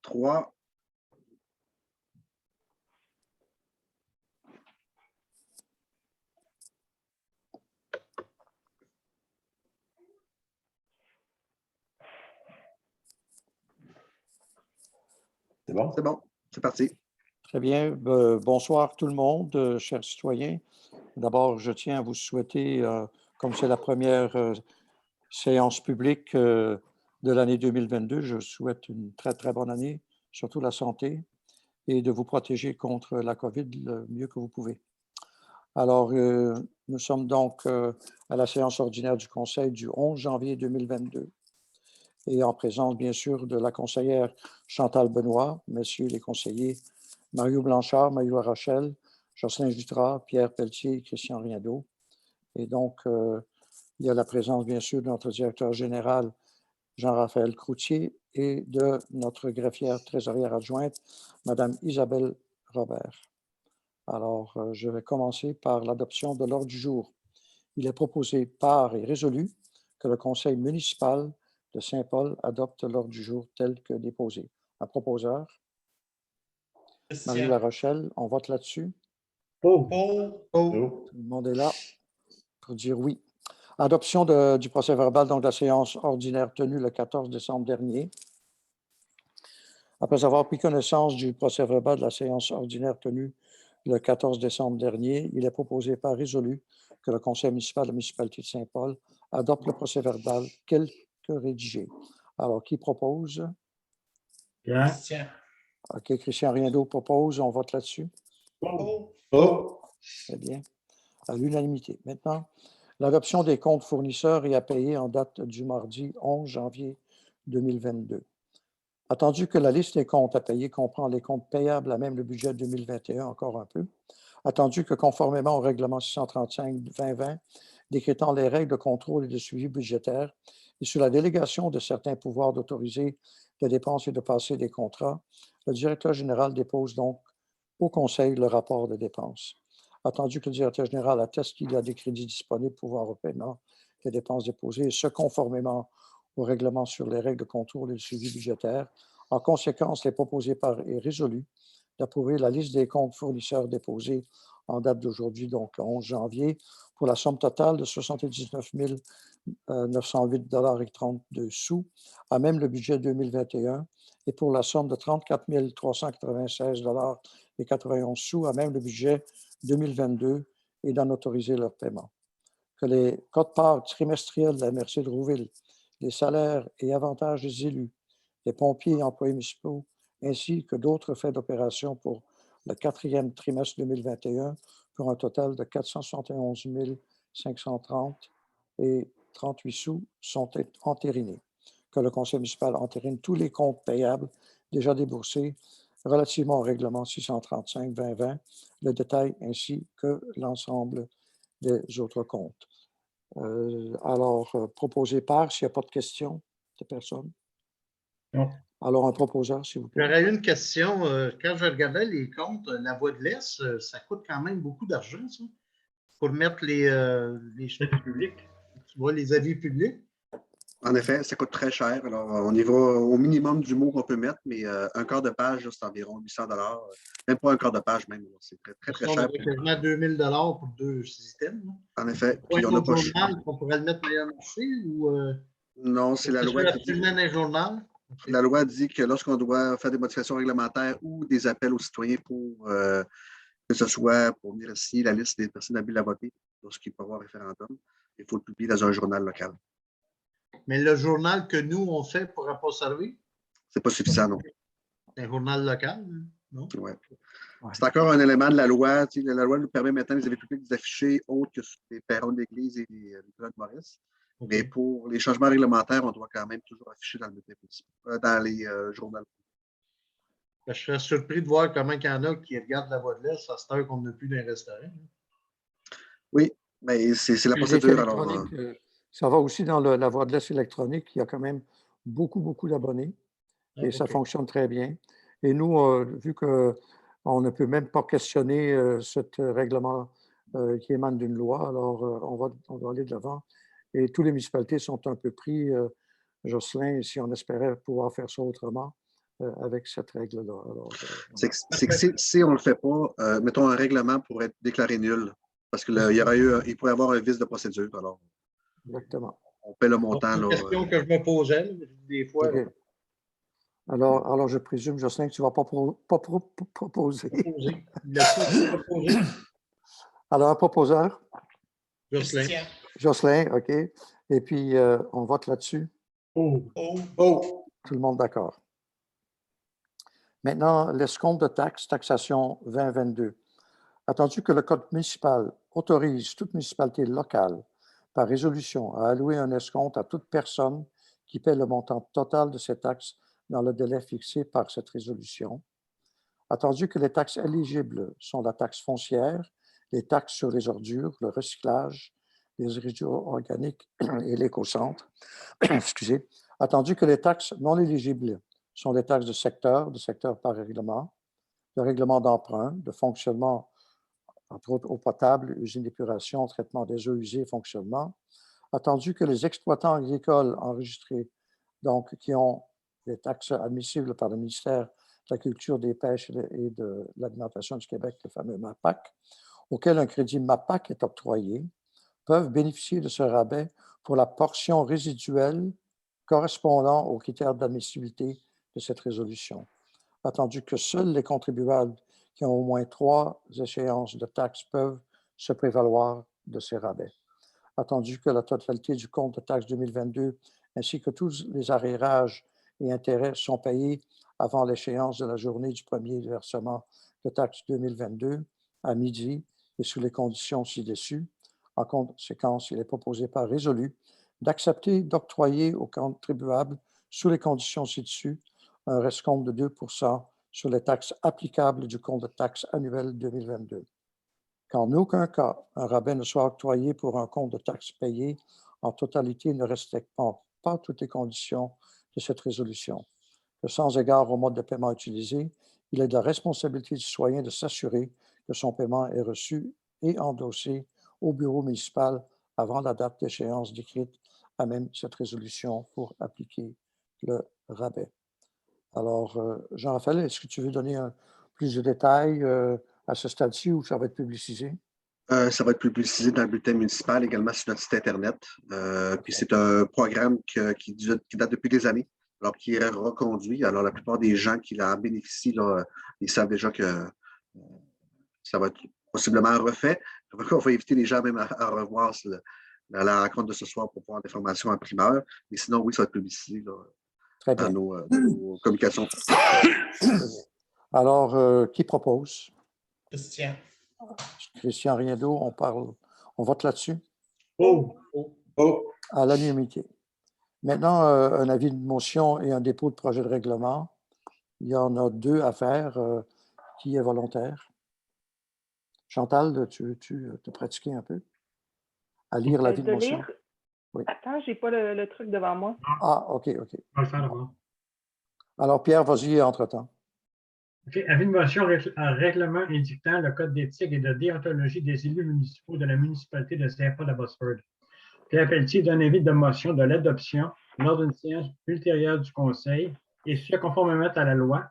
3. C'est bon? C'est bon, c'est parti. Très bien. Bonsoir tout le monde, chers citoyens. D'abord, je tiens à vous souhaiter, comme c'est la première séance publique de l'année 2022, je souhaite une très, très bonne année, surtout la santé, et de vous protéger contre la COVID le mieux que vous pouvez. Alors, nous sommes donc à la séance ordinaire du Conseil du 11 janvier 2022 et en présence, bien sûr, de la conseillère Chantal Benoît, messieurs les conseillers Mario Blanchard, Mario Rochelle, Jocelyn Jutras, Pierre Pelletier et Christian Riendeau. Et donc, il y a la présence, bien sûr, de notre directeur général, Jean-Raphaël Croutier, et de notre greffière trésorière adjointe, Mme Isabelle Robert. Alors, je vais commencer par l'adoption de l'ordre du jour. Il est proposé par et résolu que le conseil municipal de Saint-Paul adopte l'ordre du jour tel que déposé. Un proposeur? Marie La Rochelle, on vote là-dessus? Pour. Tout le monde est là pour dire oui. Adoption du procès-verbal de la séance ordinaire tenue le 14 décembre dernier. Après avoir pris connaissance du procès-verbal de la séance ordinaire tenue le 14 décembre dernier, il est proposé par résolu que le conseil municipal de la municipalité de Saint-Paul adopte le procès-verbal tel que rédigé. Alors, qui propose? Christian. OK, Christian Riendeau propose. On vote là-dessus? Très bien. À l'unanimité. Maintenant, l'adoption des comptes fournisseurs et à payer en date du mardi 11 janvier 2022. Attendu que la liste des comptes à payer comprend les comptes payables à même le budget 2021 encore un peu, attendu que conformément au règlement 635-2020 décrétant les règles de contrôle et de suivi budgétaire et sous la délégation de certains pouvoirs d'autoriser des dépenses et de passer des contrats, le directeur général dépose donc au Conseil le rapport de dépenses. Attendu que le directeur général atteste qu'il y a des crédits disponibles pour voir au paiement des dépenses déposées, et ce conformément au règlement sur les règles de contrôle et de suivi budgétaire. En conséquence, il est proposé par et résolu d'approuver la liste des comptes fournisseurs déposés en date d'aujourd'hui, donc le 11 janvier, pour la somme totale de 79 908,32 $, à même le budget 2021, et pour la somme de 34 396,91 $, à même le budget 2022, et d'en autoriser leur paiement. Que les quotes-parts trimestrielles de la MRC de Rouville, les salaires et avantages des élus, des pompiers et employés municipaux, ainsi que d'autres frais d'opération pour le 4e trimestre 2021, pour un total de 471 530 et 38 sous, sont entérinés. Que le conseil municipal entérine tous les comptes payables déjà déboursés relativement au règlement 635-2020, le détail ainsi que l'ensemble des autres comptes. Proposé par, s'il n'y a pas de questions de personne. Non. Alors, un proposeur, s'il vous plaît. J'aurais une question. Quand je regardais les comptes, la Voie de l'Est, ça coûte quand même beaucoup d'argent, ça, pour mettre les Service public. tu vois, les avis publics. En effet, ça coûte très cher. Alors, on y va au minimum du mot qu'on peut mettre, mais un quart de page, c'est environ 800 $. Même pas un quart de page, même. C'est très On cher. aurait quasiment 2000 $ pour 2 systèmes. En effet. Puis Puis on a pas journal qu'on pourrait le mettre meilleur marché ou non, c'est la loi qui dit. absolument un journal. La loi dit que lorsqu'on doit faire des modifications réglementaires ou des appels aux citoyens pour que ce soit pour venir signer la liste des personnes habiles à voter lorsqu'il peut y avoir un référendum, il faut le publier dans un journal local. Mais le journal que nous, on fait ne pourra pas servir? C'est pas suffisant, non. Un journal local, non? Ouais. C'est encore un élément de la loi. Tu sais, la loi nous permet maintenant les avis publics d'afficher autres que sur les perrons d'église et les colonnes Maurice. Okay. Mais pour les changements réglementaires, on doit quand même toujours afficher dans, dans les journaux. Je serais surpris de voir comment il y en a qui regardent la Voie de l'Est à cette heure qu'on n'a plus dans les restaurants. Oui, mais c'est la procédure. Alors, ça va aussi dans la Voie de l'Est électronique. Il y a quand même beaucoup d'abonnés et ça fonctionne très bien. Et nous, vu qu'on ne peut même pas questionner ce règlement qui émane d'une loi, alors on va aller de l'avant. Et toutes les municipalités sont un peu pris, Jocelyn, si on espérait pouvoir faire ça autrement, avec cette règle-là. Alors, C'est que si on ne le fait pas, mettons un règlement pour être déclaré nul, parce qu'il il pourrait y avoir un vice de procédure. Alors, exactement. on paie le montant. C'est une Là, question que je me posais, là, des fois. OK. Alors, je présume, Jocelyn, que tu ne vas pas proposer. Proposer. L'as-tu proposé? Alors, un proposeur? Jocelyn. Jocelyn, OK. Et puis, on vote là-dessus. Oh. Tout le monde d'accord. Maintenant, l'escompte de taxes, taxation 2022. Attendu que le Code municipal autorise toute municipalité locale, par résolution, à allouer un escompte à toute personne qui paie le montant total de ces taxes dans le délai fixé par cette résolution. Attendu que les taxes éligibles sont la taxe foncière, les taxes sur les ordures, le recyclage, les résidus organiques et l'écocentre. Excusez. Attendu que les taxes non éligibles sont les taxes de secteur par règlement, de règlement d'emprunt, de fonctionnement, entre autres eau potable, usine d'épuration, traitement des eaux usées, fonctionnement. Attendu que les exploitants agricoles enregistrés, donc qui ont des taxes admissibles par le ministère de la Culture, des Pêches et de l'Alimentation du Québec, le fameux MAPAC, auquel un crédit MAPAC est octroyé, peuvent bénéficier de ce rabais pour la portion résiduelle correspondant aux critères d'admissibilité de cette résolution. Attendu que seuls les contribuables qui ont au moins 3 échéances de taxes peuvent se prévaloir de ces rabais. Attendu que la totalité du compte de taxes 2022 ainsi que tous les arrérages et intérêts sont payés avant l'échéance de la journée du premier versement de taxes 2022 à midi et sous les conditions ci-dessus. En conséquence, il est proposé par résolu d'accepter d'octroyer aux contribuables, sous les conditions ci-dessus, un rescompte de 2% sur les taxes applicables du compte de taxes annuel 2022. Qu'en aucun cas, un rabais ne soit octroyé pour un compte de taxes payé en totalité ne respectant pas toutes les conditions de cette résolution. Que sans égard au mode de paiement utilisé, il est de la responsabilité du citoyen de s'assurer que son paiement est reçu et endossé au bureau municipal avant la date d'échéance décrite à même cette résolution pour appliquer le rabais. Alors, Jean-Raphaël, est-ce que tu veux donner plus de détails à ce stade-ci ou ça va être publicisé? Ça va être publicisé dans le bulletin municipal, également sur notre site Internet. Puis c'est un programme qui date depuis des années, alors qui est reconduit. Alors, la plupart des gens qui en bénéficient, là, ils savent déjà que ça va être possiblement refait. On va inviter les gens même à revoir la rencontre de ce soir pour avoir des informations en primeur. Mais sinon, oui, ça va être publicisé là, Très bien. dans nos communications. Alors, qui propose? Christian. Christian Riendeau, on vote là-dessus? À l'unanimité. Maintenant, un avis de motion et un dépôt de projet de règlement. Il y en a 2 à faire. Qui est volontaire? Chantal, tu veux te pratiquer un peu? À lire l'avis de motion? Lire? Oui. Attends, je n'ai pas le truc devant moi. Ah, OK. On va le faire d'abord. Alors, Pierre, vas-y entre-temps. OK. Avis de motion règlement édictant le code d'éthique et de déontologie des élus municipaux de la municipalité de Saint-Paul-à-Bosford. Pierre Pelletier donne avis de motion de l'adoption lors d'une séance ultérieure du Conseil, et ce, conformément à la loi,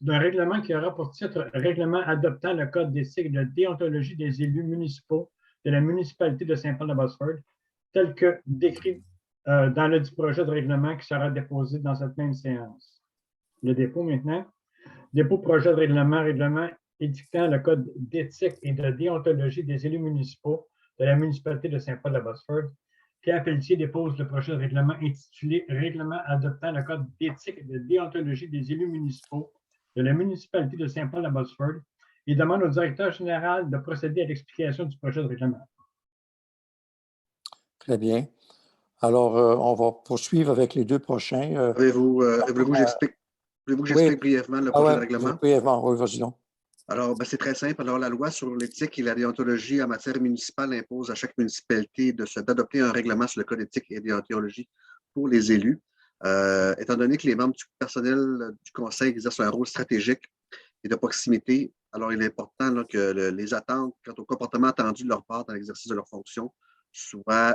d'un règlement qui aura pour titre Règlement adoptant le code d'éthique et de déontologie des élus municipaux de la municipalité de Saint-Paul-de-Bosford, tel que décrit dans le projet de règlement qui sera déposé dans cette même séance. Le dépôt maintenant. Dépôt projet de règlement édictant le code d'éthique et de déontologie des élus municipaux de la municipalité de Saint-Paul-de-Bosford. Pierre Pelletier dépose le projet de règlement intitulé Règlement adoptant le code d'éthique et de déontologie des élus municipaux de la municipalité de Saint-Paul-de-Bosford et demande au directeur général de procéder à l'explication du projet de règlement. Très bien. Alors, on va poursuivre avec les 2 prochains. Voulez-vous que j'explique brièvement le projet de règlement? Brièvement, oui, vas-y donc. Alors, c'est très simple. Alors, la loi sur l'éthique et la déontologie en matière municipale impose à chaque municipalité d'adopter un règlement sur le code d'éthique et de déontologie pour les élus. Étant donné que les membres du personnel du conseil exercent un rôle stratégique et de proximité, alors il est important là, que les attentes quant au comportement attendu de leur part dans l'exercice de leurs fonctions soient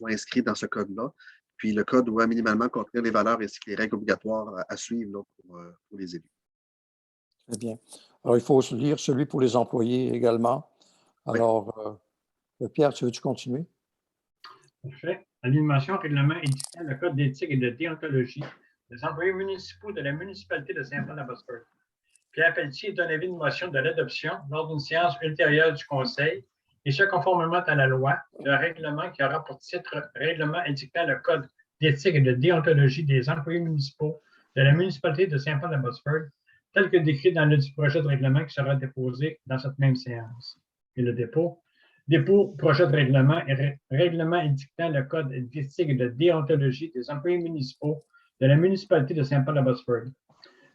inscrites dans ce code-là. Puis le code doit minimalement contenir les valeurs ainsi que les règles obligatoires à suivre là, pour pour les élus. Très bien. Alors, il faut lire celui pour les employés également. Alors, Pierre, tu veux-tu continuer? Parfait. Alimentation, règlement édictant le code d'éthique et de déontologie des employés municipaux de la municipalité de Saint-Paul-la-Bosphore. Pierre Pelletier donne avis de motion de l'adoption lors d'une séance ultérieure du Conseil, et ce conformément à la loi, le règlement qui aura pour titre Règlement indiquant le code d'éthique et de déontologie des employés municipaux de la municipalité de Saint-Paul-la-Bosphore, tel que décrit dans le projet de règlement qui sera déposé dans cette même séance. Et le dépôt. Dépôt, projet de règlement et règlement indiquant le code d'éthique et de déontologie des employés municipaux de la municipalité de Saint-Paul-la-Bosphore.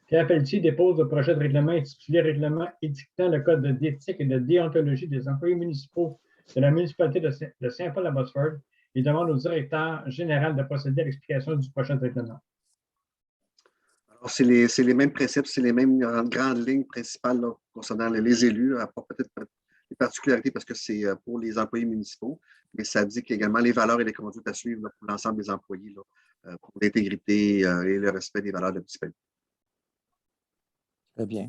Pierre Pelletier dépose le projet de règlement intitulé Règlement édictant le code d'éthique et de déontologie des employés municipaux de la municipalité de Saint-Paul-la-Bosphore et demande au directeur général de procéder à l'explication du projet de règlement. Alors, c'est les mêmes principes, c'est les mêmes grandes lignes principales là, concernant les élus, à part peut-être des particularités parce que c'est pour les employés municipaux, mais ça dit également les valeurs et les conduites à suivre là, pour l'ensemble des employés, là, pour l'intégrité et le respect des valeurs de la municipalité. Très bien.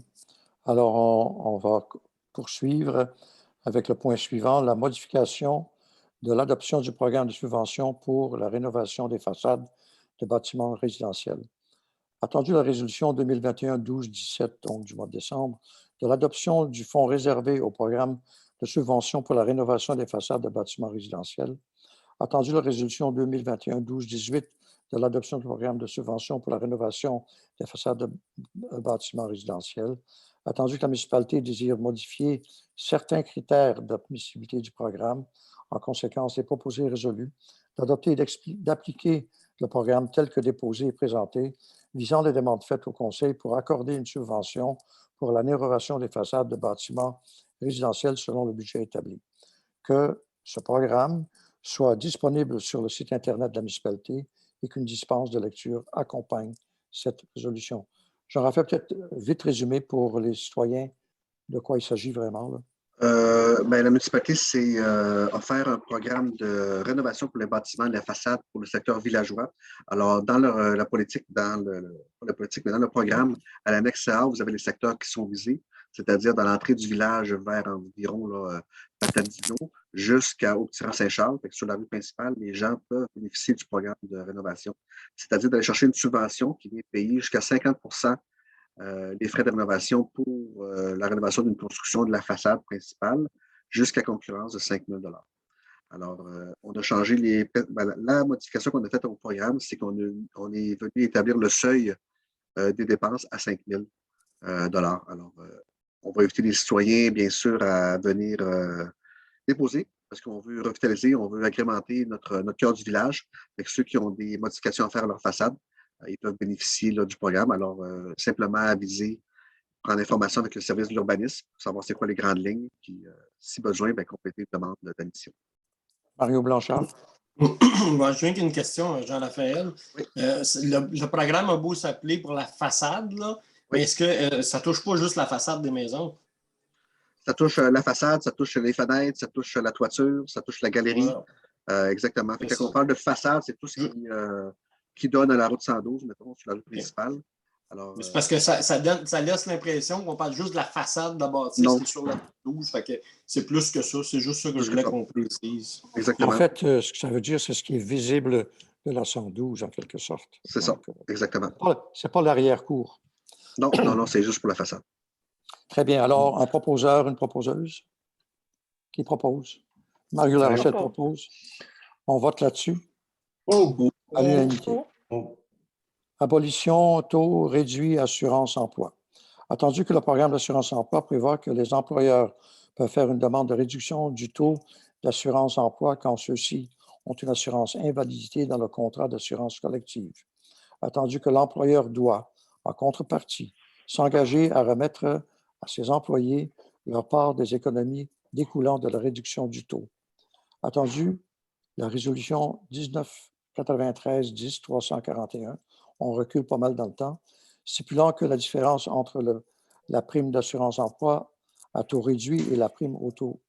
Alors, on va poursuivre avec le point suivant, la modification de l'adoption du programme de subvention pour la rénovation des façades de bâtiments résidentiels. Attendu la résolution 2021-12-17, donc du mois de décembre, de l'adoption du fonds réservé au programme de subvention pour la rénovation des façades de bâtiments résidentiels. Attendu la résolution 2021-12-18 de l'adoption du programme de subvention pour la rénovation des façades de bâtiments résidentiels. Attendu que la municipalité désire modifier certains critères d'admissibilité du programme. En conséquence, il est proposé et résolu d'adopter et d'appliquer le programme tel que déposé et présenté, visant les demandes faites au Conseil pour accorder une subvention pour la rénovation des façades de bâtiments résidentiels selon le budget établi. Que ce programme soit disponible sur le site Internet de la municipalité et qu'une dispense de lecture accompagne cette résolution. J'aurais fait peut-être vite résumé pour les citoyens de quoi il s'agit vraiment, là. La municipalité s'est offert un programme de rénovation pour les bâtiments et les façades pour le secteur villageois. Alors, dans la politique, dans le programme, à l'annexe A, vous avez les secteurs qui sont visés, c'est-à-dire dans l'entrée du village vers environ Patadino jusqu'au petit Saint-Charles. Sur la rue principale, les gens peuvent bénéficier du programme de rénovation, c'est-à-dire d'aller chercher une subvention qui vient payer jusqu'à 50% les frais de rénovation pour la rénovation d'une construction de la façade principale jusqu'à concurrence de 5 000 $. Alors, on a changé la modification qu'on a faite au programme, c'est qu'on est venu établir le seuil des dépenses à 5 000 $. Alors, on va inviter les citoyens, bien sûr, à venir déposer parce qu'on veut revitaliser, on veut agrémenter notre cœur du village avec ceux qui ont des modifications à faire à leur façade. Ils peuvent bénéficier là, du programme. Alors, simplement aviser, prendre l'information avec le service de l'urbanisme pour savoir c'est quoi les grandes lignes, puis si besoin, compléter une demande d'admission. Mario Blanchard. Bon, je viens qu'une question, Jean-Raphaël. Oui. Le programme a beau s'appeler pour la façade, là, mais est-ce que ça ne touche pas juste la façade des maisons? Ça touche la façade, ça touche les fenêtres, ça touche la toiture, ça touche la galerie. Ouais. Exactement. Quand on parle de façade, c'est tout ce qui donne à la route 112, mettons, sur la route principale. Alors, c'est parce que ça laisse l'impression qu'on parle juste de la façade de la bâtisse qui est sur la route 12. Fait que c'est plus que ça. C'est juste ça que je voulais qu'on précise. Exactement. En fait, ce que ça veut dire, c'est ce qui est visible de la 112, en quelque sorte. C'est ça, exactement. Ce n'est pas l'arrière-cour. Non, c'est juste pour la façade. Très bien. Alors, un proposeur, une proposeuse? Qui propose? Mario Larochelle propose. On vote là-dessus. À l'unanimité. Abolition, taux réduit, assurance emploi. Attendu que le programme d'assurance emploi prévoit que les employeurs peuvent faire une demande de réduction du taux d'assurance emploi quand ceux-ci ont une assurance invalidité dans le contrat d'assurance collective. Attendu que l'employeur doit, en contrepartie, s'engager à remettre à ses employés leur part des économies découlant de la réduction du taux. Attendu la résolution 1993-10-341, on recule pas mal dans le temps, stipulant que la différence entre la prime d'assurance emploi à taux réduit et la prime au taux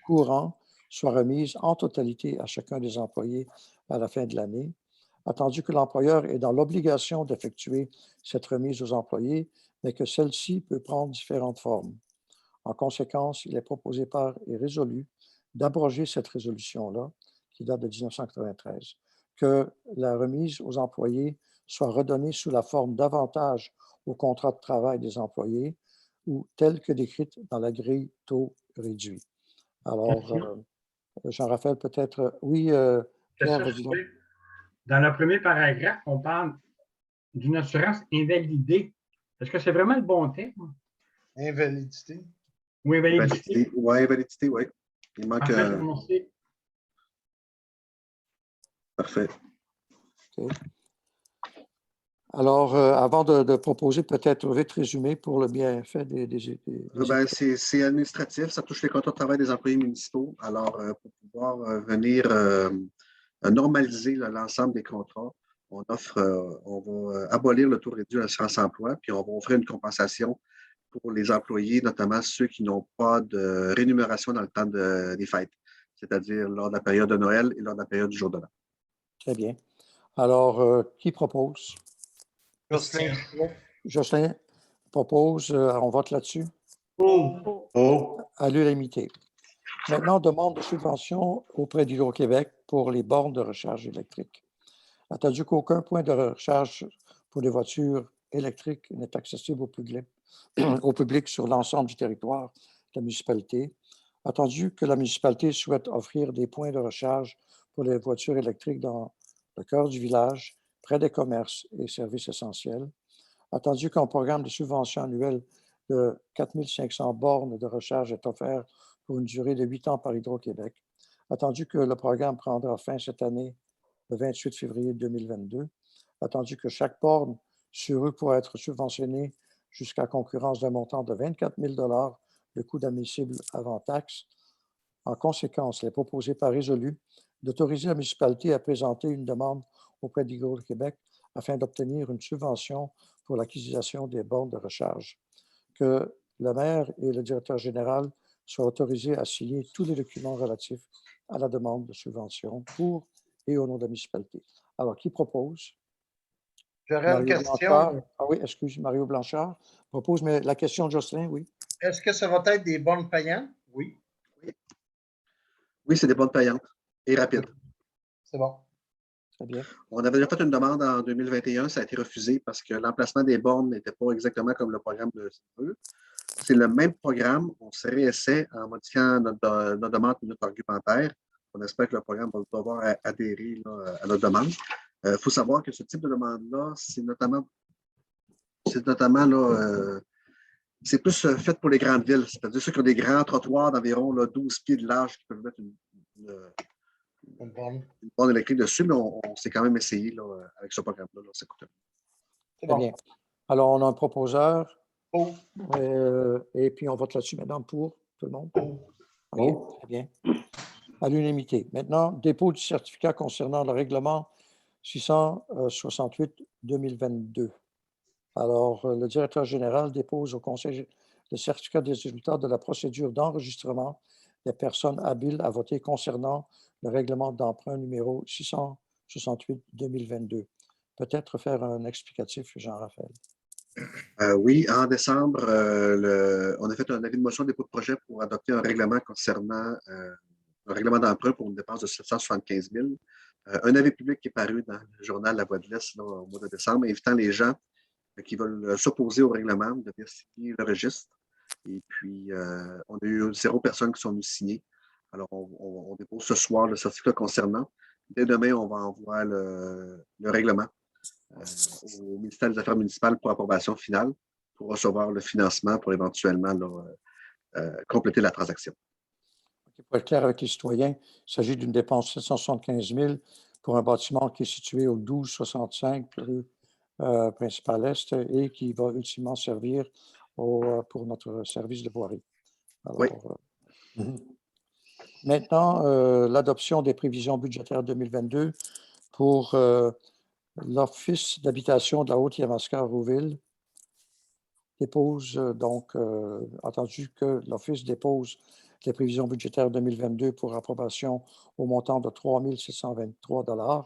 courant soit remise en totalité à chacun des employés à la fin de l'année. attendu que l'employeur est dans l'obligation d'effectuer cette remise aux employés, mais que celle-ci peut prendre différentes formes. En conséquence, il est proposé par et résolu d'abroger cette résolution-là, qui date de 1993, que la remise aux employés soit redonnée sous la forme d'avantages au contrat de travail des employés ou telle que décrite dans la grille taux réduit. Alors, Jean-Raphaël, peut-être, oui, Pierre, vas-y donc. Dans le premier paragraphe, on parle d'une assurance invalidée. Est-ce que c'est vraiment le bon terme? Invalidité. Ou invalidité? Oui, invalidité, oui. Il manque Parfait, Parfait. Okay. Alors, avant de proposer peut-être vite résumé pour le bienfait des c'est administratif, ça touche les contrats de travail des employés municipaux. Alors, pour pouvoir venir normaliser l'ensemble des contrats, on va abolir le taux réduit à l'assurance emploi, puis on va offrir une compensation pour les employés, notamment ceux qui n'ont pas de rémunération dans le temps des fêtes, c'est-à-dire lors de la période de Noël et lors de la période du jour de l'an. Très bien. Alors, qui propose? Jocelyn. Jocelyn propose, on vote là-dessus? À l'unanimité. Maintenant, demande de subvention auprès d'Hydro-Québec pour les bornes de recharge électrique. Attendu qu'aucun point de recharge pour les voitures électriques n'est accessible au public sur l'ensemble du territoire de la municipalité. Attendu que la municipalité souhaite offrir des points de recharge pour les voitures électriques dans le cœur du village, près des commerces et services essentiels. Attendu qu'un programme de subvention annuel de 4 500 bornes de recharge est offert pour une durée de 8 ans par Hydro-Québec. Attendu que le programme prendra fin cette année, le 28 février 2022. Attendu que chaque borne sur eux pourra être subventionnée jusqu'à concurrence d'un montant de 24 000 $ de coût admissible avant taxe. En conséquence, il est proposé par résolu d'autoriser la municipalité à présenter une demande auprès d'Hydro-Québec afin d'obtenir une subvention pour l'acquisition des bornes de recharge. Que le maire et le directeur général soient autorisés à signer tous les documents relatifs à la demande de subvention pour et au nom de la municipalité. Alors, qui propose? J'aurais une question. Blanchard. Ah oui, excuse, Mario Blanchard propose, mais la question de Jocelyn, oui. Est-ce que ça va être des bornes payantes? Oui. Oui, c'est des bornes payantes et rapides. C'est bon. Très bien. On avait déjà fait une demande en 2021, ça a été refusé parce que l'emplacement des bornes n'était pas exactement comme le programme de CE. C'est le même programme, on se réessaie en modifiant notre demande et notre argumentaire. On espère que le programme va pouvoir adhérer à notre demande. Il faut savoir que ce type de demande-là, c'est notamment c'est plus fait pour les grandes villes, c'est-à-dire ceux qui ont des grands trottoirs d'environ 12 pieds de large qui peuvent mettre une borne électrique dessus, mais on s'est quand même essayé avec ce programme-là. Ça coûte. Très bien. Alors, on a un proposeur. Et puis, on vote là-dessus maintenant pour tout le monde. OK, très bien. À l'unanimité. Maintenant, dépôt du certificat concernant le règlement 668-2022. Alors, le directeur général dépose au Conseil le certificat des résultats de la procédure d'enregistrement des personnes habiles à voter concernant le règlement d'emprunt numéro 668-2022. Peut-être faire un explicatif, Jean-Raphaël. Oui, en décembre, on a fait un avis de motion de dépôt de projet pour adopter un règlement concernant un règlement d'emprunt pour une dépense de 775 000. Un avis public qui est paru dans le journal La Voix de l'Est au mois de décembre, invitant les gens qui veulent s'opposer au règlement de venir signer le registre. Et puis, on a eu 0 personnes qui sont venues signer. Alors, on dépose ce soir le certificat concernant. Dès demain, on va envoyer le règlement au ministère des Affaires municipales pour approbation finale, pour recevoir le financement pour éventuellement compléter la transaction. Pour être clair avec les citoyens, il s'agit d'une dépense de 775 000 pour un bâtiment qui est situé au 1265 rue principale Est et qui va ultimement servir pour notre service de voirie. Alors, oui. Maintenant, l'adoption des prévisions budgétaires 2022 pour l'Office d'habitation de la Haute-Yamaska-Rouville dépose entendu que l'Office dépose les prévisions budgétaires 2022 pour approbation au montant de 3 723 $.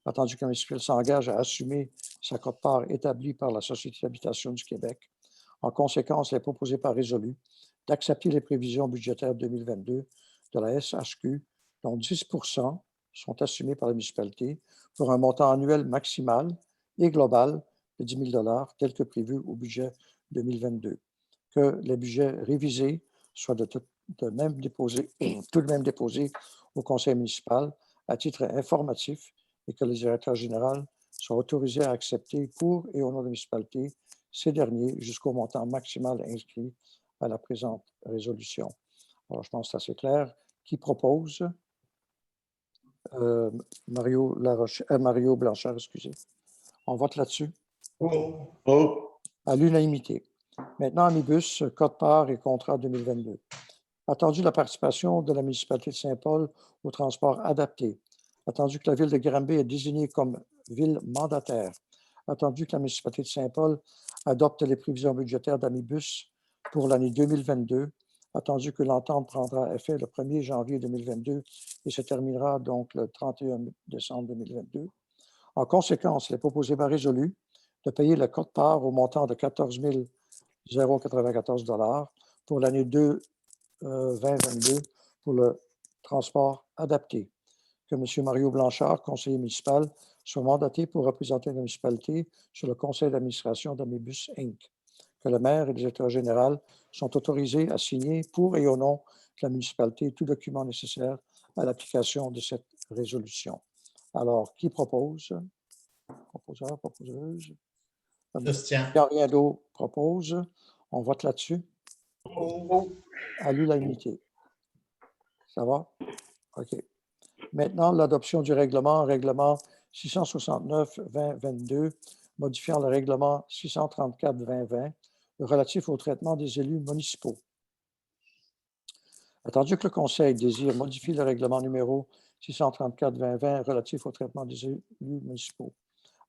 attendu que la municipalité s'engage à assumer sa quote-part établie par la Société d'habitation du Québec. En conséquence, il est proposé par résolu d'accepter les prévisions budgétaires 2022 de la SHQ, dont 10 sont assumés par la municipalité pour un montant annuel maximal et global de 10 000 $ tel que prévu au budget 2022. Que les budgets révisés soient tout de même déposés au conseil municipal à titre informatif et que le directeur général soit autorisé à accepter pour et au nom de la municipalité ces derniers jusqu'au montant maximal inscrit à la présente résolution. Alors, je pense que c'est assez clair. Qui propose? Mario Blanchard, excusez. On vote là-dessus? À l'unanimité. Maintenant, Amibus, quote-part et contrat 2022. Attendu la participation de la municipalité de Saint-Paul au transport adapté. Attendu que la ville de Granby est désignée comme ville mandataire. Attendu que la municipalité de Saint-Paul adopte les prévisions budgétaires d'Amibus pour l'année 2022. Attendu que l'entente prendra effet le 1er janvier 2022 et se terminera donc le 31 décembre 2022. En conséquence, il est proposé par résolu de payer la quote-part au montant de 14 094 $ pour l'année 2022 pour le transport adapté. Que M. Mario Blanchard, conseiller municipal, soit mandaté pour représenter la municipalité sur le conseil d'administration d'Amibus Inc. Que le maire et le directeur général sont autorisés à signer pour et au nom de la municipalité tout document nécessaire à l'application de cette résolution. Alors, qui propose? Proposeur, proposeuse. Christian. Rien d'autre propose. On vote là-dessus. À l'unanimité. Ça va? OK. Maintenant, l'adoption du règlement 669-2022, modifiant le règlement 634-2020 relatif au traitement des élus municipaux. Attendu que le Conseil désire modifier le règlement numéro 634-2020 relatif au traitement des élus municipaux,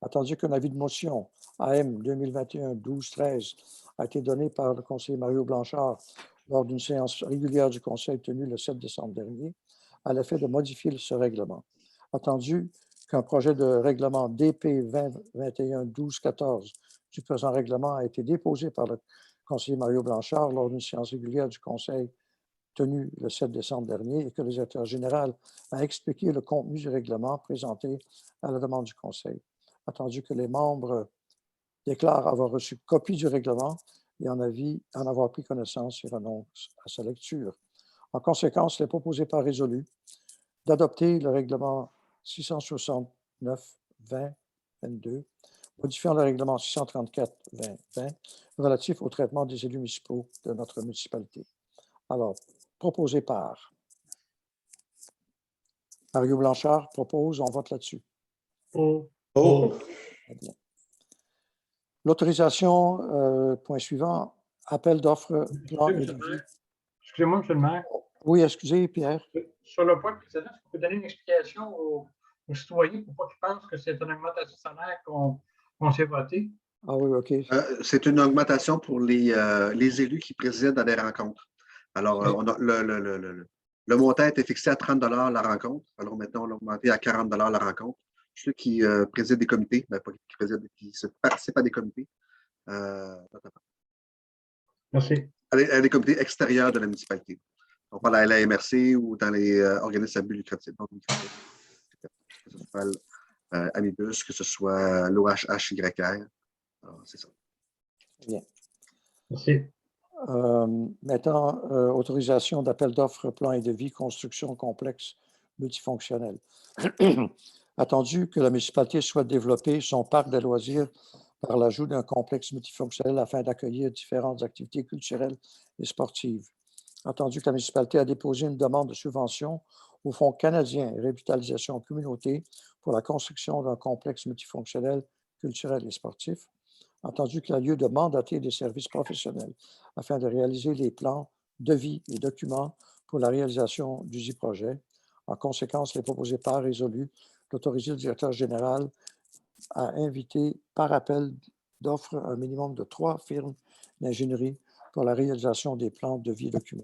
attendu qu'un avis de motion AM 2021-12-13 a été donné par le conseiller Mario Blanchard lors d'une séance régulière du Conseil tenue le 7 décembre dernier, à l'effet de modifier ce règlement. Attendu qu'un projet de règlement DP 2021-12-14 du présent règlement a été déposé par le conseiller Mario Blanchard lors d'une séance régulière du Conseil tenue le 7 décembre dernier et que le directeur général a expliqué le contenu du règlement présenté à la demande du Conseil. Attendu que les membres déclarent avoir reçu copie du règlement et en avoir pris connaissance et renoncent à sa lecture. En conséquence, il est proposé par résolu d'adopter le règlement 669-2022, modifiant le règlement 634-2020 relatif au traitement des élus municipaux de notre municipalité. Alors, proposé par Mario Blanchard propose, on vote là-dessus. L'autorisation, point suivant, appel d'offres, plan et devis. Excusez-moi, M. le maire. Oui, excusez, Pierre. Sur le point précédent, est-ce que vous pouvez donner une explication aux citoyens pour pas qu'ils pensent que c'est une augmentation de salaire qu'on s'est voté? Ah oui, OK. C'est une augmentation pour les élus qui président à des rencontres. Alors, on a le montant était fixé à 30 $ la rencontre. Alors maintenant, on l'a augmenté à 40 $ la rencontre. Ceux qui président des comités, pas qui participent à des comités. Merci. À des comités extérieurs de la municipalité. Donc, pas à la MRC ou dans les organismes à but lucratif. Donc, que ce soit Amibus, que ce soit l'OHHYR. C'est ça. Bien. Merci. Maintenant, autorisation d'appel d'offres, plan et devis, construction complexe multifonctionnel. Attendu que la municipalité souhaite développer son parc de loisirs par l'ajout d'un complexe multifonctionnel afin d'accueillir différentes activités culturelles et sportives. Attendu que la municipalité a déposé une demande de subvention au Fonds canadien Revitalisation Communauté pour la construction d'un complexe multifonctionnel culturel et sportif. Entendu qu'il a lieu de mandater des services professionnels afin de réaliser les plans, devis et documents pour la réalisation du dit projet. En conséquence, il est proposé par résolu d'autoriser le directeur général à inviter par appel d'offres un minimum de 3 firmes d'ingénierie pour la réalisation des plans, devis et documents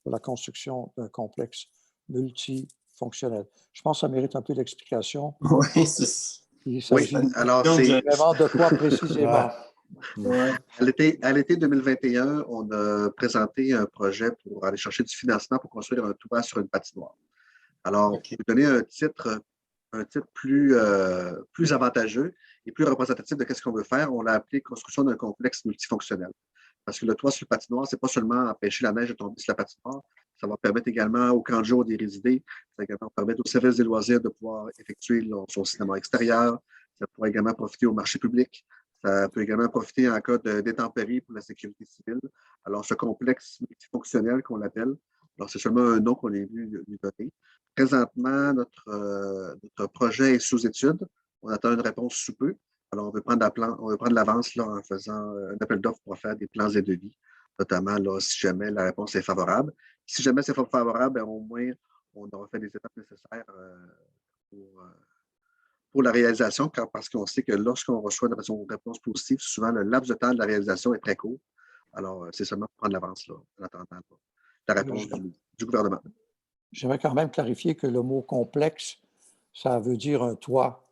pour la construction d'un complexe multifonctionnel. multifonctionnel. Je pense que ça mérite un peu d'explication. Oui, c'est Il s'agit alors Donc, c'est vraiment de quoi précisément? ouais. à l'été 2021, on a présenté un projet pour aller chercher du financement pour construire un toit sur une patinoire. Alors, OK. pour vous donner un titre plus avantageux et plus représentatif de ce qu'on veut faire, on l'a appelé construction d'un complexe multifonctionnel. Parce que le toit sur le patinoire, ce n'est pas seulement empêcher la neige de tomber sur la patinoire, ça va permettre également au camp de jour d'y résider, ça va également permettre au service des loisirs de pouvoir effectuer son cinéma extérieur, ça pourrait également profiter au marché public, ça peut également profiter en cas d'intempéries pour la sécurité civile. Alors, ce complexe multifonctionnel qu'on l'appelle, alors c'est seulement un nom qu'on est venu lui donner. Présentement, notre projet est sous étude. On attend une réponse sous peu. Alors, on veut prendre l'avance en faisant un appel d'offres pour faire des plans et devis, notamment là, si jamais la réponse est favorable. Si jamais c'est favorable, au moins, on aura fait les étapes nécessaires pour la réalisation, parce qu'on sait que lorsqu'on reçoit une réponse positive, souvent le laps de temps de la réalisation est très court. Alors, c'est seulement pour prendre l'avance là, en attendant la réponse du gouvernement. J'aimerais quand même clarifier que le mot complexe, ça veut dire un toit.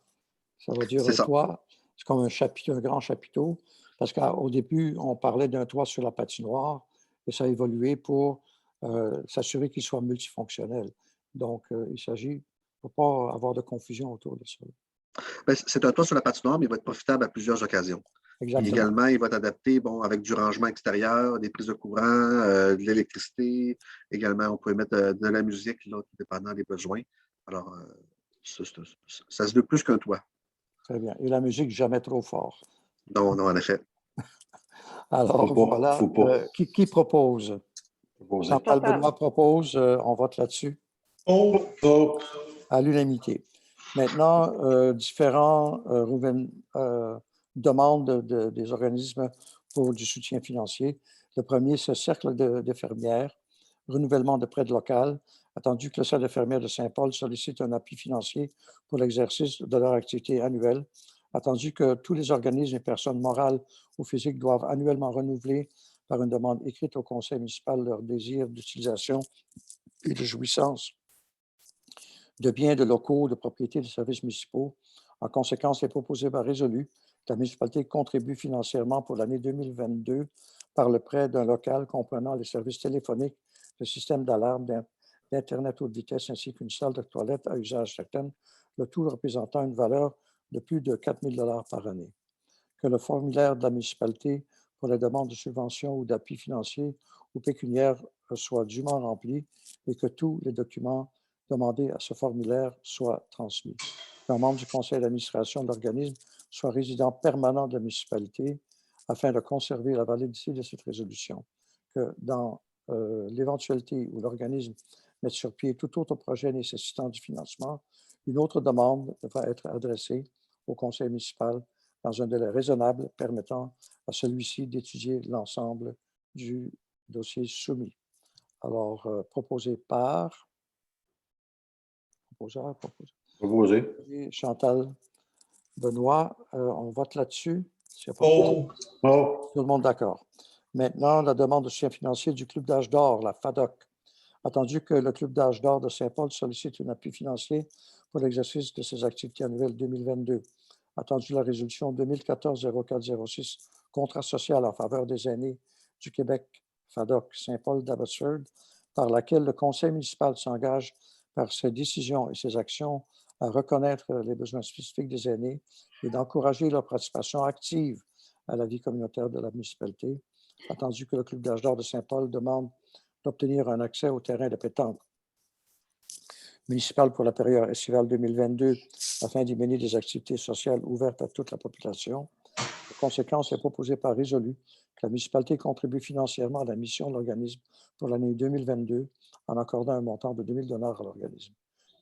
Ça veut dire un toit, c'est comme un chapiteau, un grand chapiteau, parce qu'au début, on parlait d'un toit sur la patinoire et ça a évolué pour s'assurer qu'il soit multifonctionnel. Donc, il s'agit, il ne faut pas avoir de confusion autour de ça. Ben, c'est un toit sur la patinoire, mais il va être profitable à plusieurs occasions. Exactement. Également, il va être adapté avec du rangement extérieur, des prises de courant, de l'électricité. Également, on peut mettre de la musique, là, tout dépendant des besoins. Alors, ça se veut plus qu'un toit. Très bien. Et la musique, jamais trop fort. Non, en effet. Alors, voilà. Qui propose? Chantal Benoît propose. On vote là-dessus. À l'unanimité. Maintenant, différents demandes des organismes pour du soutien financier. Le premier, c'est Cercle d'infirmières, renouvellement de prêt local, attendu que le Cercle d'infirmières de Saint-Paul sollicite un appui financier pour l'exercice de leur activité annuelle, attendu que tous les organismes et personnes morales ou physiques doivent annuellement renouveler par une demande écrite au conseil municipal leur désir d'utilisation et de jouissance de biens, de locaux, de propriétés, de services municipaux. En conséquence, il est proposé par résolu que la municipalité contribue financièrement pour l'année 2022 par le prêt d'un local comprenant les services téléphoniques, le système d'alarme, d'Internet haute vitesse ainsi qu'une salle de toilette à usage chacun, le tout représentant une valeur de plus de 4 000 $ par année. Que le formulaire de la municipalité pour les demandes de subvention ou d'appui financier ou pécuniaire soit dûment rempli et que tous les documents demandés à ce formulaire soient transmis. Qu'un membre du conseil d'administration de l'organisme soit résident permanent de la municipalité afin de conserver la validité de cette résolution. Que dans l'éventualité où l'organisme mette sur pied tout autre projet nécessitant du financement, une autre demande devra être adressée au conseil municipal dans un délai raisonnable permettant à celui-ci d'étudier l'ensemble du dossier soumis. Alors, proposé par... Proposé. Chantal Benoît, on vote là-dessus. Tout le monde d'accord. Maintenant, la demande de soutien financier du Club d'âge d'or, la FADOC. Attendu que le Club d'âge d'or de Saint-Paul sollicite un appui financier pour l'exercice de ses activités annuelles 2022. Attendu la résolution 2014-0406, contrat social en faveur des aînés du Québec, FADOC, Saint-Paul d'Abbotsford, par laquelle le conseil municipal s'engage par ses décisions et ses actions à reconnaître les besoins spécifiques des aînés et d'encourager leur participation active à la vie communautaire de la municipalité. Attendu que le Club d'âge d'or de Saint-Paul demande d'obtenir un accès au terrain de pétanque municipal pour la période estivale 2022 afin d'y mener des activités sociales ouvertes à toute la population. En conséquence, il est proposé par résolu que la municipalité contribue financièrement à la mission de l'organisme pour l'année 2022 en accordant un montant de 2 000 $ à l'organisme.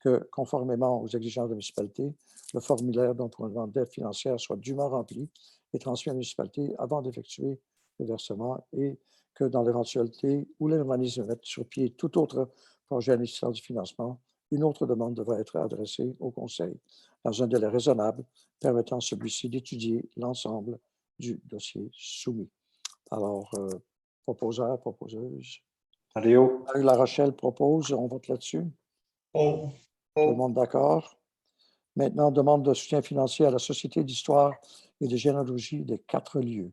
Que, conformément aux exigences de la municipalité, le formulaire d'emprunt d'aide financière soit dûment rempli et transmis à la municipalité avant d'effectuer le versement et que dans l'éventualité où l'organisme mette sur pied tout autre projet nécessitant du financement, une autre demande devra être adressée au Conseil dans un délai raisonnable permettant celui-ci d'étudier l'ensemble du dossier soumis. Alors, proposeur, proposeuse. Mario. La Rochelle propose, on vote là-dessus. Tout le monde d'accord? Maintenant, demande de soutien financier à la Société d'histoire et de généalogie des 4 lieux.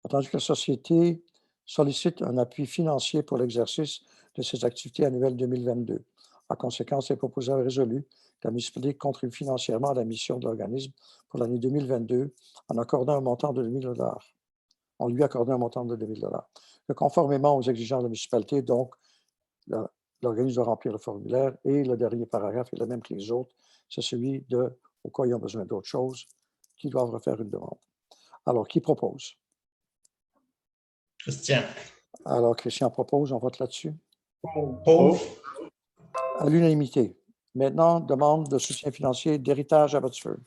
Attendu que la Société sollicite un appui financier pour l'exercice de ses activités annuelles 2022. En conséquence, les proposants ont résolu que la municipalité contribue financièrement à la mission de l'organisme pour l'année 2022 en accordant un montant de 2 000 $. On lui accorde un montant de 2 000 $. Conformément aux exigences de la municipalité, donc, l'organisme doit remplir le formulaire et le dernier paragraphe est le même que les autres. C'est celui de, au cas où ils ont besoin d'autre chose, qui doivent refaire une demande. Alors, qui propose? Christian. Alors, Christian propose, on vote là-dessus. Paul. À l'unanimité. Maintenant, demande de soutien financier d'Héritage Abbotsford.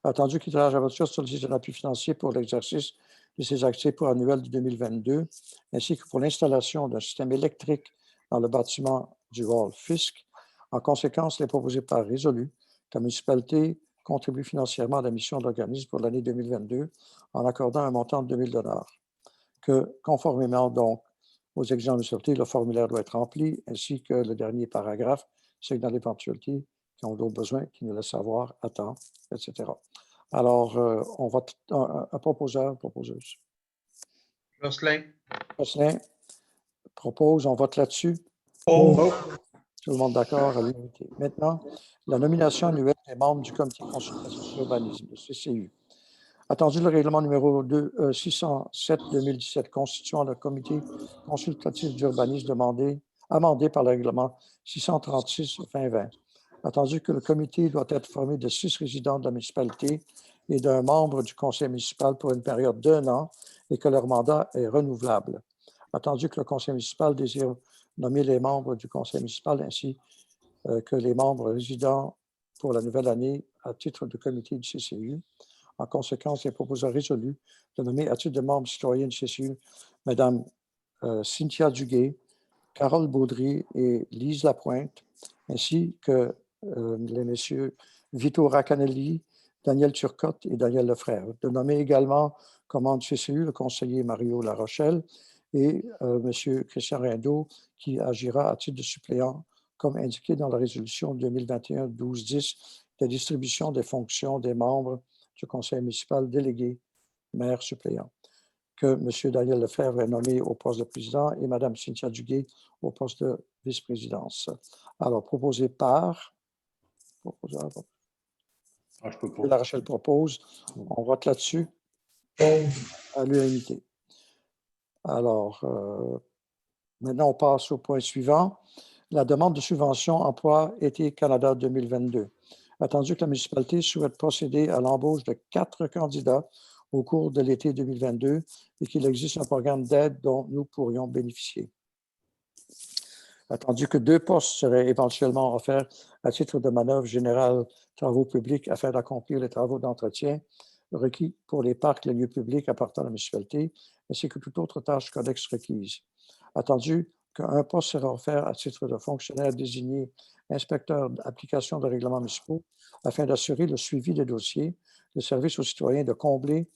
Attendu qu'Héritage Abbotsford sollicite un appui financier pour l'exercice de ses activités pour annuel de 2022, ainsi que pour l'installation d'un système électrique dans le bâtiment du hall Fisk. En conséquence, il est proposé par résolu que la municipalité contribue financièrement à la mission de l'organisme pour l'année 2022 en accordant un montant de 2 000 $. Que, conformément donc aux exigences de municipalité, le formulaire doit être rempli, ainsi que le dernier paragraphe, c'est que dans l'éventualité qui ont d'autres besoins, qui nous laissent savoir à temps, etc. Alors, on vote un proposeur, proposeuse. Jocelyn. Jocelyn propose, on vote là-dessus. Paul. Tout le monde d'accord à l'unité. Maintenant, la nomination annuelle des membres du comité consultatif d'urbanisme, le CCU. Attendu le règlement numéro 607-2017 constituant le comité consultatif d'urbanisme amendé par le règlement 636-2020. Attendu que le comité doit être formé de 6 résidents de la municipalité et d'un membre du conseil municipal pour une période d'1 an et que leur mandat est renouvelable. Attendu que le conseil municipal désire nommer les membres du conseil municipal ainsi que les membres résidents pour la nouvelle année à titre de comité du CCU. En conséquence, les proposants résolus de nommer à titre de membre citoyen du CCU Mme Cynthia Duguay, Carole Baudry et Lise Lapointe, ainsi que les messieurs Vito Racanelli, Daniel Turcotte et Daniel Lefrère. De nommer également comme membre du CCU le conseiller Mario Larochelle et M. Christian Rindeau, qui agira à titre de suppléant, comme indiqué dans la résolution 2021-12-10 de distribution des fonctions des membres du conseil municipal délégué, maire suppléant, que M. Daniel Lefebvre est nommé au poste de président et Mme Cynthia Duguay au poste de vice-présidence. Alors, proposé par... Je peux pas. La Rochelle propose. On vote là-dessus. À l'unanimité. Alors, maintenant, on passe au point suivant. La demande de subvention emploi été Canada 2022. Attendu que la municipalité souhaite procéder à l'embauche de 4 candidats au cours de l'été 2022 et qu'il existe un programme d'aide dont nous pourrions bénéficier. Attendu que 2 postes seraient éventuellement offerts à titre de manœuvre générale travaux publics afin d'accomplir les travaux d'entretien requis pour les parcs et les lieux publics appartenant à la municipalité, ainsi que toute autre tâche connexe requise. Attendu qu'un poste sera offert à titre de fonctionnaire désigné inspecteur d'application de règlements municipaux afin d'assurer le suivi des dossiers, le service aux citoyens de combler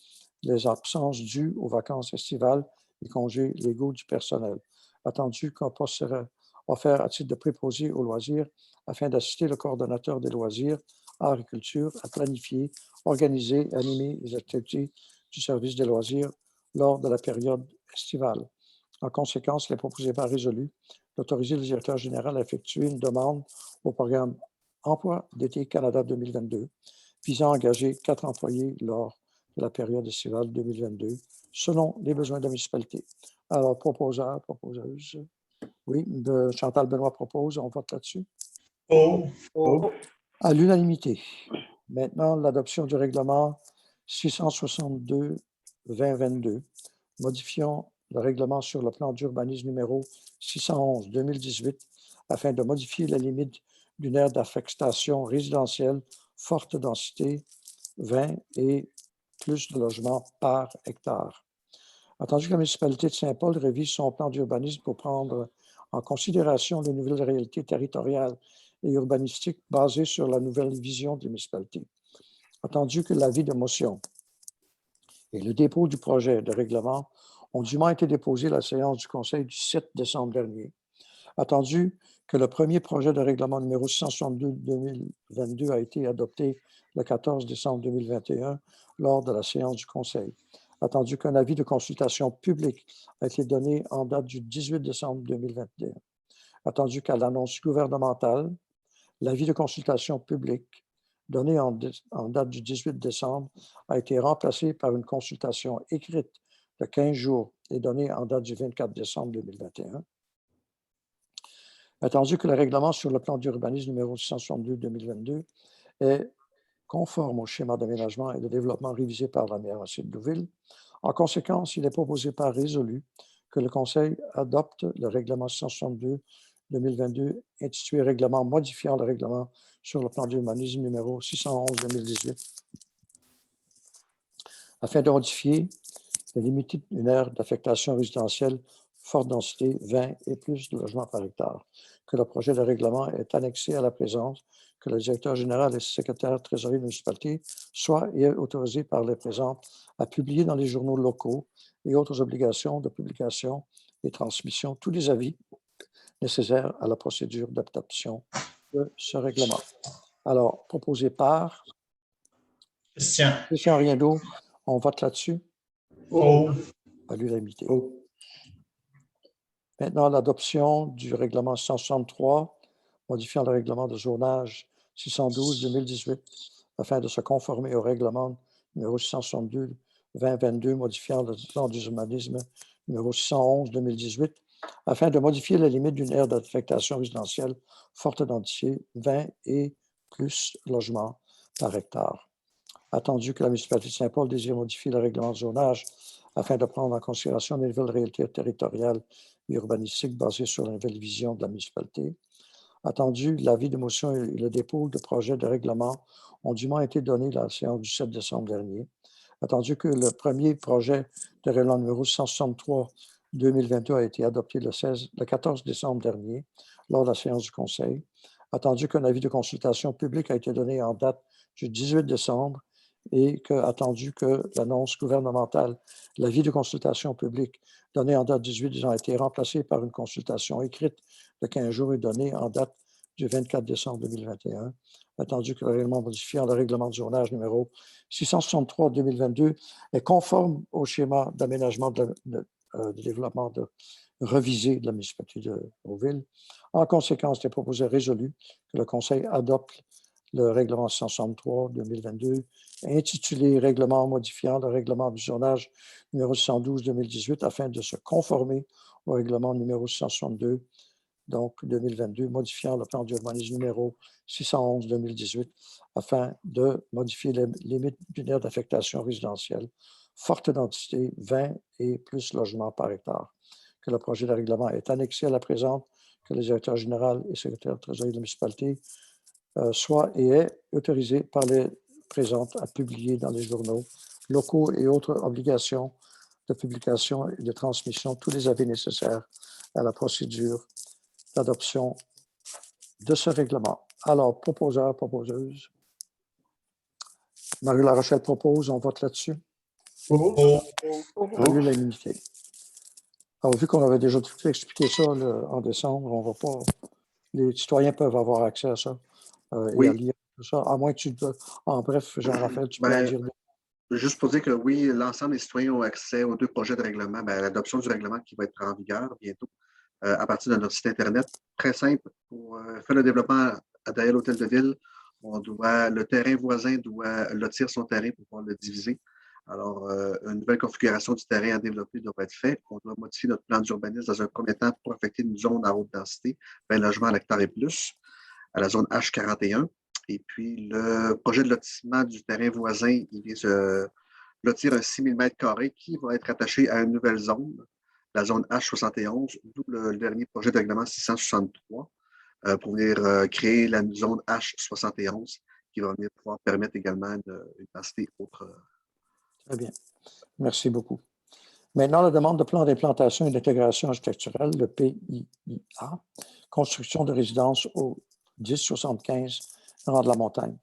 les absences dues aux vacances estivales et congés légaux du personnel. Attendu qu'un poste sera offert à titre de préposé aux loisirs afin d'assister le coordonnateur des loisirs, arts et culture à planifier, organiser et animer les activités du service des loisirs lors de la période estivale. En conséquence, il est proposé par résolu d'autoriser le directeur général à effectuer une demande au programme Emploi d'été Canada 2022 visant à engager 4 employés lors de la période estivale 2022 selon les besoins de la municipalité. Alors, proposeur, proposeuse. Oui, Chantal Benoît propose, on vote là-dessus. À l'unanimité. Maintenant, l'adoption du règlement 662-2022, modifiant le règlement sur le plan d'urbanisme numéro 611-2018 afin de modifier la limite d'une aire d'affectation résidentielle forte densité 20 et plus de logements par hectare. Attendu que la municipalité de Saint-Paul révise son plan d'urbanisme pour prendre en considération les nouvelles réalités territoriales et urbanistiques basées sur la nouvelle vision des municipalités. Attendu que l'avis de motion et le dépôt du projet de règlement ont dûment été déposés à la séance du Conseil du 7 décembre dernier. Attendu que le premier projet de règlement numéro 662-2022 a été adopté le 14 décembre 2021 lors de la séance du Conseil. Attendu qu'un avis de consultation publique a été donné en date du 18 décembre 2021. Attendu qu'à l'annonce gouvernementale, l'avis de consultation publique donné en date du 18 décembre a été remplacé par une consultation écrite de 15 jours et donnée en date du 24 décembre 2021. Attendu que le règlement sur le plan d'urbanisme numéro 662-2022 est conforme au schéma d'aménagement et de développement révisé par la MRC de Deauville. En conséquence, il est proposé par résolu que le Conseil adopte le règlement 662-2022 intitulé Règlement modifiant le règlement sur le plan d'urbanisme numéro 611-2018 afin de modifier les limites d'une aire d'affectation résidentielle forte densité, 20 et plus de logements par hectare, que le projet de règlement est annexé à la présence, que le directeur général et le secrétaire trésorier de la municipalité soient autorisés par les présents à publier dans les journaux locaux et autres obligations de publication et transmission tous les avis nécessaires à la procédure d'adoption de ce règlement. Alors, proposé par Christian Riendo, on vote là-dessus. À l'unanimité. Maintenant, l'adoption du règlement 163, modifiant le règlement de zonage 612-2018, afin de se conformer au règlement numéro 662-2022, modifiant le plan d'urbanisme numéro 611-2018, afin de modifier la limite d'une aire d'affectation résidentielle forte densité, 20 et plus logements par hectare. Attendu que la municipalité de Saint-Paul désire modifier le règlement de zonage afin de prendre en considération les nouvelles réalités territoriales et urbanistiques basées sur la nouvelle vision de la municipalité. Attendu, l'avis de motion et le dépôt de projet de règlement ont dûment été donnés à la séance du 7 décembre dernier. Attendu que le premier projet de règlement numéro 163-2022 a été adopté le 14 décembre dernier lors de la séance du Conseil. Attendu qu'un avis de consultation publique a été donné en date du 18 décembre et attendu que l'annonce gouvernementale, l'avis de consultation publique donné en date du 18 décembre a été remplacé par une consultation écrite de 15 jours et donnée en date du 24 décembre 2021. Attendu que le règlement modifiant le règlement de zonage numéro 663-2022 est conforme au schéma d'aménagement de développement revisé de la municipalité de Deauville. En conséquence, il est proposé résolu que le Conseil adopte le règlement 163-2022, intitulé Règlement modifiant le règlement du zonage numéro 112-2018 afin de se conformer au règlement numéro 162, donc 2022, modifiant le plan d'urbanisme numéro 611-2018 afin de modifier les limites d'une aire d'affectation résidentielle, forte densité, 20 et plus logements par hectare. Que le projet de règlement est annexé à la présente, que le directeur général et secrétaire trésorier de la municipalité soit et est autorisé par les présentes à publier dans les journaux locaux et autres obligations de publication et de transmission tous les avis nécessaires à la procédure d'adoption de ce règlement. Alors, proposeur, proposeuse. Marie Larochelle propose, on vote là-dessus. À l'unanimité. Alors, vu qu'on avait déjà tout expliqué ça en décembre, on va pas. Les citoyens peuvent avoir accès à ça. Et à lire tout ça, à moins que tu te... En bref, Jean-Raphaël, tu peux en dire. Juste pour dire que oui, l'ensemble des citoyens ont accès aux deux projets de règlement, à l'adoption du règlement qui va être en vigueur bientôt à partir de notre site Internet. Très simple, pour faire le développement derrière l'hôtel de ville, le terrain voisin doit lotir son terrain pour pouvoir le diviser. Alors, une nouvelle configuration du terrain à développer doit être faite. On doit modifier notre plan d'urbanisme dans un premier temps pour affecter une zone à haute densité, 20 logements à l'hectare et plus, à la zone H41. Et puis, le projet de lotissement du terrain voisin, il vient se lotir un 6 000 m² qui va être attaché à une nouvelle zone, la zone H71, d'où le dernier projet de règlement 663, pour venir créer la zone H71, qui va venir pouvoir permettre également une densité autre. Très bien. Merci beaucoup. Maintenant, la demande de plan d'implantation et d'intégration architecturale, le PIIA, construction de résidences au 1075 rang de la Montagne.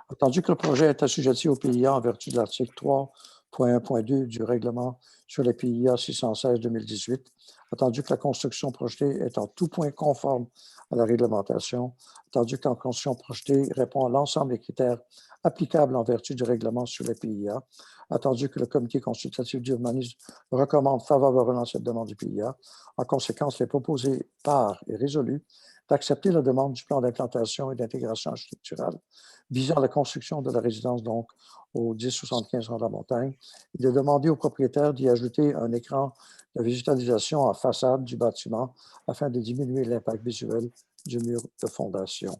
Attendu que le projet est assujetti au PIA en vertu de l'article 3 .1.2 du règlement sur les PIA 616-2018, attendu que la construction projetée est en tout point conforme à la réglementation, attendu que la construction projetée répond à l'ensemble des critères applicables en vertu du règlement sur les PIA, attendu que le comité consultatif d'urbanisme recommande favorablement cette demande du PIA. En conséquence, il est proposé par et résolu d'accepter la demande du plan d'implantation et d'intégration architecturale visant la construction de la résidence donc au 1075 rang de la Montagne et de demander au propriétaire d'y ajouter un écran de végétalisation en façade du bâtiment afin de diminuer l'impact visuel du mur de fondation.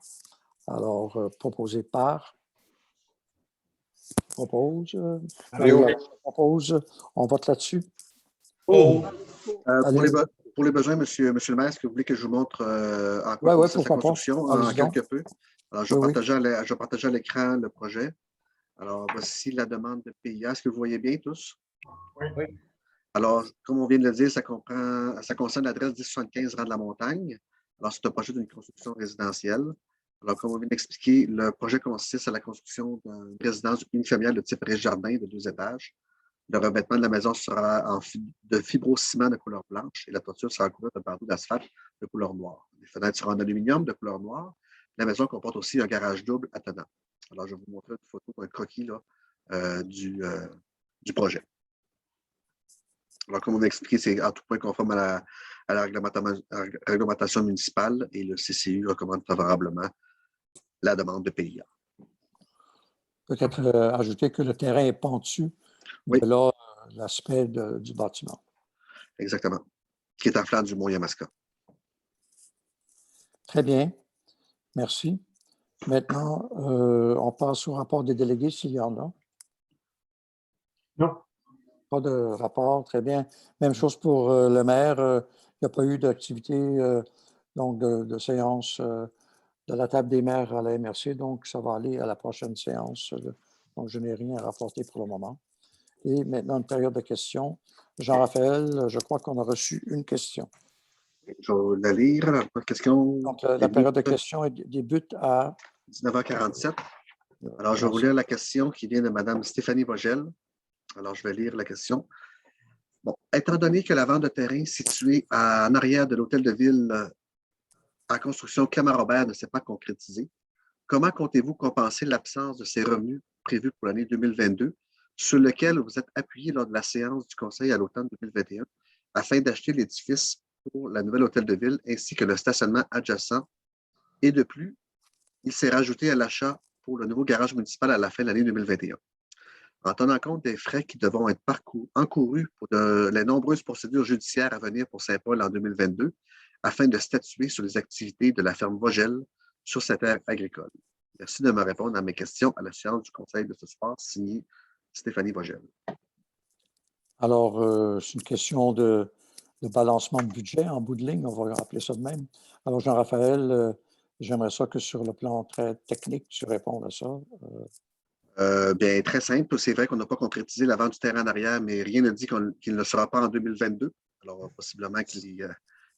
Alors, proposé par... Propose. On vote là-dessus. Oh. Pour les besoins, monsieur le maire, est-ce que vous voulez que je vous montre en quoi consiste la construction en quelque peu? Alors, je vais partager à l'écran le projet. Alors, voici la demande de PIA. Est-ce que vous voyez bien tous? Oui. Alors, comme on vient de le dire, ça concerne l'adresse 1075 rang de la Montagne. Alors, c'est un projet d'une construction résidentielle. Alors, comme on vient d'expliquer, le projet consiste à la construction d'une résidence unifamiliale de type riche-jardin de 2 étages. Le revêtement de la maison sera de fibrociment de couleur blanche et la toiture sera couverte de bardeaux d'asphalte de couleur noire. Les fenêtres seront en aluminium de couleur noire. La maison comporte aussi un garage double attenant. Alors, je vais vous montrer une photo, un croquis là, du projet. Alors, comme on a expliqué, c'est en tout point conforme à la réglementation municipale et le CCU recommande favorablement la demande de PIA. Peut-être ajouter que le terrain est pentu, oui. De là l'aspect du bâtiment. Exactement. Qui est en flanc du Mont Yamaska. Très bien. Merci. Maintenant, on passe au rapport des délégués s'il y en a. Non. Pas de rapport, très bien. Même chose pour le maire. Il n'y a pas eu d'activité donc de séance de la table des maires à la MRC, donc ça va aller à la prochaine séance. Donc, je n'ai rien à rapporter pour le moment. Et maintenant, une période de questions. Jean-Raphaël, je crois qu'on a reçu une question. Je vais la lire. La question donc, la période de questions débute à 19h47. Alors, je vais vous lire la question qui vient de Mme Stéphanie Vogel. Alors, je vais lire la question. Bon, étant donné que la vente de terrain située en arrière de l'hôtel de ville en construction Camara-Robert ne s'est pas concrétisée, comment comptez-vous compenser l'absence de ces revenus prévus pour l'année 2022, sur lequel vous êtes appuyé lors de la séance du Conseil à l'automne 2021, afin d'acheter l'édifice pour la nouvelle hôtel de ville ainsi que le stationnement adjacent? Et de plus, il s'est rajouté à l'achat pour le nouveau garage municipal à la fin de l'année 2021. En tenant compte des frais qui devront être encourus pour les nombreuses procédures judiciaires à venir pour Saint-Paul en 2022, afin de statuer sur les activités de la ferme Vogel sur cette terre agricole. Merci de me répondre à mes questions à la séance du Conseil de ce soir, signé Stéphanie Vogel. Alors, c'est une question de balancement de budget en bout de ligne, on va appeler ça de même. Alors, Jean-Raphaël, j'aimerais ça que sur le plan très technique, tu répondes à ça. Bien, très simple. C'est vrai qu'on n'a pas concrétisé la vente du terrain en arrière, mais rien ne dit qu'il ne sera pas en 2022. Alors, possiblement que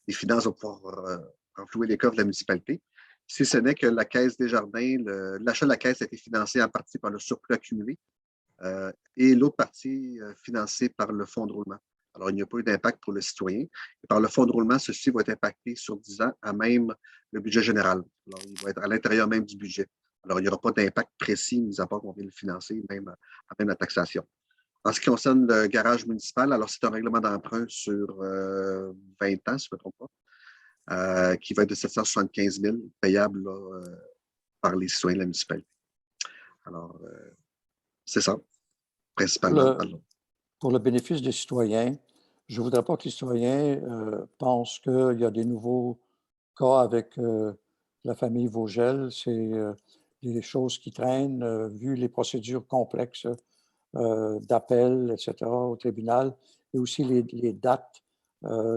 les finances vont pouvoir enflouer les coffres de la municipalité. Si ce n'est que la Caisse des Jardins, l'achat de la caisse a été financé en partie par le surplus accumulé et l'autre partie financée par le fonds de roulement. Alors, il n'y a pas eu d'impact pour le citoyen. Et par le fonds de roulement, ceci va être impacté sur 10 ans à même le budget général. Alors, il va être à l'intérieur même du budget. Alors, il n'y aura pas d'impact précis, mis à part qu'on vient le financer, même à même la taxation. En ce qui concerne le garage municipal, alors c'est un règlement d'emprunt sur 20 ans, si je ne me trompe pas, qui va être de 775 000, payable là, par les citoyens de la municipalité. Alors, c'est ça, principalement. Pour le bénéfice des citoyens, je ne voudrais pas que les citoyens pensent qu'il y a des nouveaux cas avec la famille Vogel. C'est des choses qui traînent, vu les procédures complexes d'appel, etc., au tribunal, et aussi les dates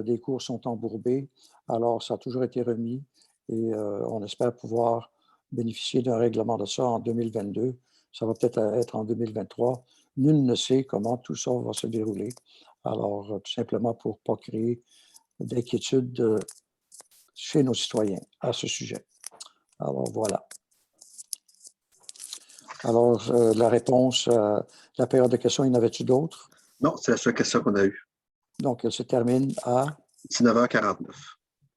des cours sont embourbées. Alors, ça a toujours été remis et on espère pouvoir bénéficier d'un règlement de ça en 2022. Ça va peut-être être en 2023. Nul ne sait comment tout ça va se dérouler. Alors, tout simplement pour ne pas créer d'inquiétude chez nos citoyens à ce sujet. Alors, voilà. Alors, la réponse à la période de questions, il y en avait-tu d'autres? Non, c'est la seule question qu'on a eue. Donc, elle se termine à? 19h49.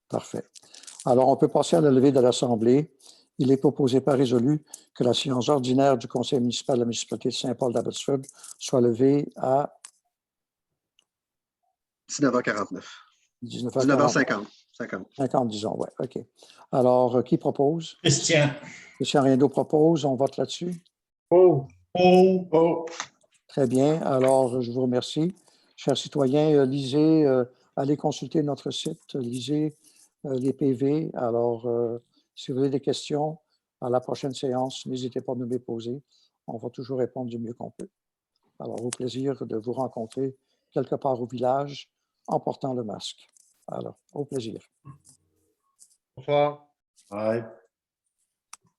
Parfait. Alors, on peut passer à la levée de l'Assemblée. Il est proposé par résolu que la séance ordinaire du Conseil municipal de la municipalité de Saint-Paul-d'Abbotsford soit levée à 19h49. 19h50. 19h50. 50, disons, oui, OK. Alors, qui propose? Christian. Christian Riendo propose. On vote là-dessus? Oh, Oh. Très bien. Alors, je vous remercie. Chers citoyens, lisez, allez consulter notre site, lisez les PV. Alors, si vous avez des questions à la prochaine séance, n'hésitez pas à nous les poser. On va toujours répondre du mieux qu'on peut. Alors, au plaisir de vous rencontrer quelque part au village en portant le masque. Alors, au plaisir. Bonsoir. Bye.